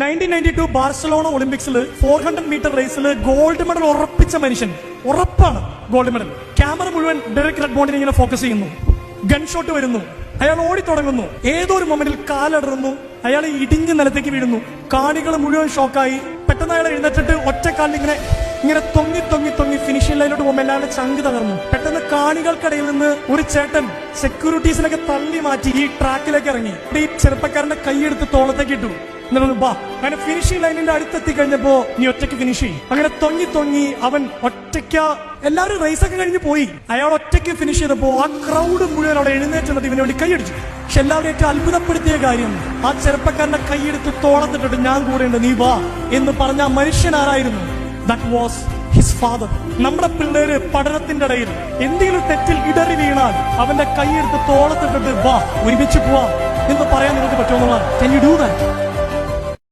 1992 Barcelona ഒളിമ്പിക്സിൽ 400 metre റേസിൽ gold medal ഉറപ്പിച്ച മനുഷ്യൻ. ഉറപ്പാണ് ഗോൾഡ് മെഡൽ. ക്യാമറ മുഴുവൻ ഡെറിക് റെഡ്മോണ്ടിനെ ഇങ്ങനെ ഫോക്കസ് ചെയ്യുന്നു. ഗൺ ഷോട്ട് വരുന്നു. അയാൾ ഓടി തുടങ്ങുന്നു. ഏതോ ഒരു മൊമെന്റിൽ കാലടറുന്നു. അയാൾ ഇടിഞ്ഞ് നിലത്തേക്ക് വീഴുന്നു. കാണികൾ മുഴുവൻ ഷോക്കായി. പെട്ടെന്ന് അയാൾ എഴുന്നേറ്റിട്ട് ഒറ്റക്കാലിൽ ഇങ്ങനെ തൊങ്ങി ഫിനിഷിംഗ് ലൈനിലോട്ട് പോകുമ്പോൾ എല്ലാവരുടെ ചങ്ക് തകർന്നു. പെട്ടെന്ന് കാണികൾക്കിടയിൽ നിന്ന് ഒരു ചേട്ടൻ സെക്യൂരിറ്റീസിനൊക്കെ തള്ളി മാറ്റി ഈ ട്രാക്കിലേക്ക് ഇറങ്ങി. ഈ ചെറുപ്പക്കാരന്റെ കൈയെടുത്ത് തോളത്തേക്ക് ഇട്ടു. അങ്ങനെ ഫിനിഷിംഗ് ലൈനിന്റെ അടുത്തെത്തി കഴിഞ്ഞപ്പോ നീ ഒറ്റയ്ക്ക് ഫിനിഷ് ചെയ്യും. അങ്ങനെ തൊങ്ങി അവൻ ഒറ്റയ്ക്ക്, എല്ലാവരും റേസൊക്കെ കഴിഞ്ഞ് പോയി. അയാൾ ഒറ്റയ്ക്ക് ഫിനിഷ് ചെയ്തപ്പോ ആ ക്രൗഡ് മുഴുവൻ അവിടെ എഴുന്നേറ്റുന്നത് ഇവന് വേണ്ടി കൈയടിച്ചു. പക്ഷെ എല്ലാവരും ഏറ്റവും അത്ഭുതപ്പെടുത്തിയ കാര്യം, ആ ചെറുപ്പക്കാരന്റെ കൈയെടുത്ത് തോളത്തിട്ടിട്ട് ഞാൻ കൂടെയുണ്ട്, നീ വാ എന്ന് പറഞ്ഞ ആ മനുഷ്യൻ ആരായിരുന്നു? That was his father. നമ്മുടെ പിള്ളേര് പഠനത്തിന്റെ ഇടയിൽ എന്തെങ്കിലും തെറ്റിൽ ഇടറി വീണാൽ അവന്റെ കൈയെടുത്ത് തോളത്തിട്ടിട്ട് വാ ഒരുമിച്ച് പോവാ എന്ന് പറയാൻ നിങ്ങൾക്ക് പറ്റുമെന്നുള്ളതാണ്. Can you do that?